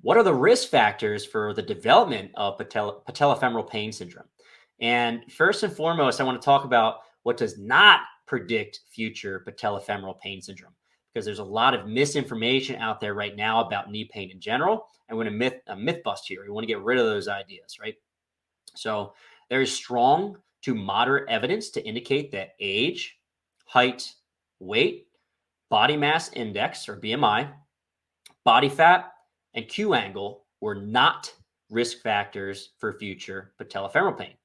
what are the risk factors for the development of patellofemoral pain syndrome? And first and foremost, I want to talk about what does not predict future patellofemoral pain syndrome, because there's a lot of misinformation out there right now about knee pain in general. And we're going to myth bust here. We want to get rid of those ideas, right? So there is strong to moderate evidence to indicate that age, height, weight, body mass index or BMI, body fat, and Q angle were not risk factors for future patellofemoral pain.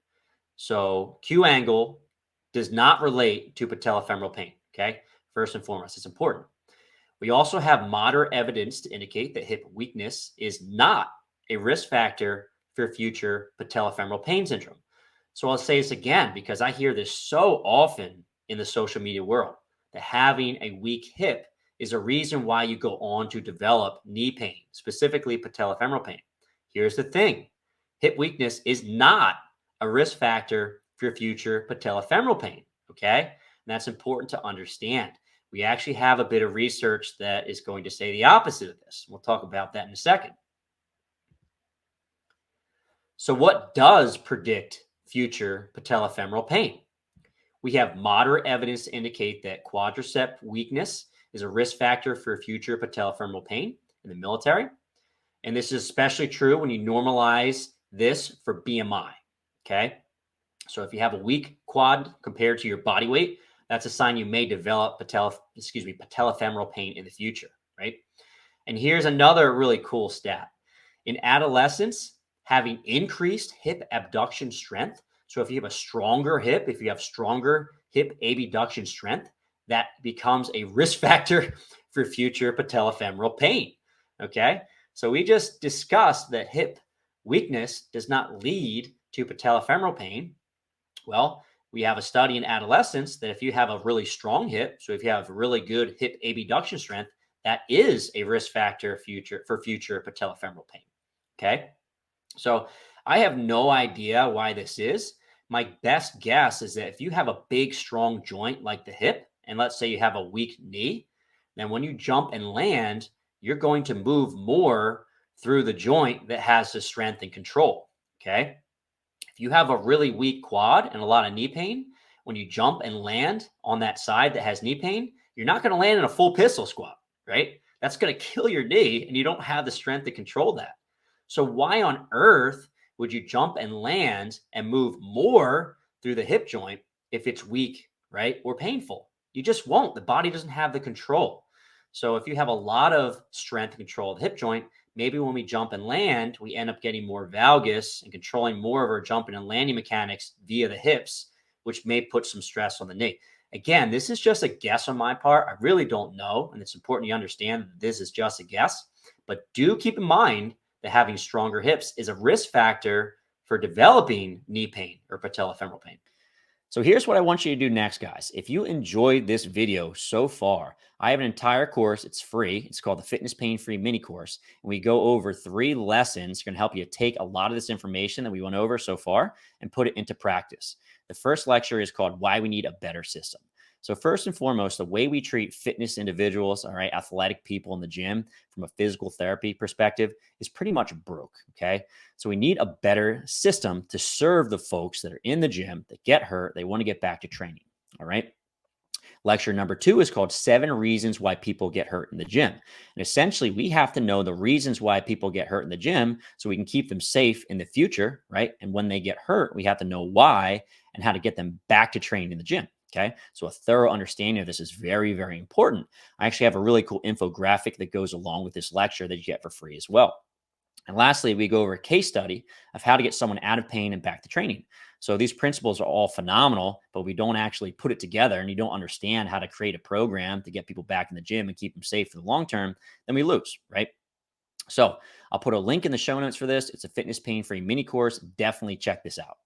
So Q angle does not relate to patellofemoral pain. Okay. First and foremost, it's important. We also have moderate evidence to indicate that hip weakness is not a risk factor for future patellofemoral pain syndrome. So I'll say this again because I hear this so often in the social media world, that having a weak hip is a reason why you go on to develop knee pain, specifically patellofemoral pain. Here's the thing. Hip weakness is not a risk factor for future patellofemoral pain, okay? And that's important to understand. We actually have a bit of research that is going to say the opposite of this. We'll talk about that in a second. So what does predict future patellofemoral pain? We have moderate evidence to indicate that quadricep weakness is a risk factor for future patellofemoral pain in the military. And this is especially true when you normalize this for BMI, okay? So if you have a weak quad compared to your body weight, that's a sign you may develop patellofemoral pain in the future, right? And here's another really cool stat. In adolescence, having increased hip abduction strength, so if you have a stronger hip, if you have stronger hip abduction strength, that becomes a risk factor for future patellofemoral pain, okay? So we just discussed that hip weakness does not lead to patellofemoral pain. Well, we have a study in adolescence that if you have a really strong hip, so if you have really good hip abduction strength, that is a risk factor for future patellofemoral pain, okay? So I have no idea why this is. My best guess is that if you have a big, strong joint like the hip, and let's say you have a weak knee, then when you jump and land, you're going to move more through the joint that has the strength and control, okay? If you have a really weak quad and a lot of knee pain, when you jump and land on that side that has knee pain, you're not going to land in a full pistol squat, right? That's going to kill your knee, and you don't have the strength to control that. So why on earth would you jump and land and move more through the hip joint if it's weak, right, or painful? You just won't. The body doesn't have the control. So if you have a lot of strength and control of the hip joint, maybe when we jump and land, we end up getting more valgus and controlling more of our jumping and landing mechanics via the hips, which may put some stress on the knee. Again, this is just a guess on my part. I really don't know. And it's important you understand that this is just a guess. But do keep in mind that having stronger hips is a risk factor for developing knee pain or patellofemoral pain. So here's what I want you to do next, guys. If you enjoyed this video so far, I have an entire course. It's free. It's called the Fitness Pain-Free Mini Course. And we go over 3 lessons going to help you take a lot of this information that we went over so far and put it into practice. The first lecture is called Why We Need a Better System. So first and foremost, the way we treat fitness individuals, all right, athletic people in the gym from a physical therapy perspective is pretty much broke, okay? So we need a better system to serve the folks that are in the gym that get hurt, they want to get back to training, all right? Lecture number 2 is called 7 Reasons Why People Get Hurt in the Gym. And essentially, we have to know the reasons why people get hurt in the gym so we can keep them safe in the future, right? And when they get hurt, we have to know why and how to get them back to training in the gym. Okay, so a thorough understanding of this is very, very important. I actually have a really cool infographic that goes along with this lecture that you get for free as well. And lastly, we go over a case study of how to get someone out of pain and back to training. So these principles are all phenomenal, but we don't actually put it together and you don't understand how to create a program to get people back in the gym and keep them safe for the long term, then we lose, right? So I'll put a link in the show notes for this. It's a Fitness Pain-Free Mini Course. Definitely check this out.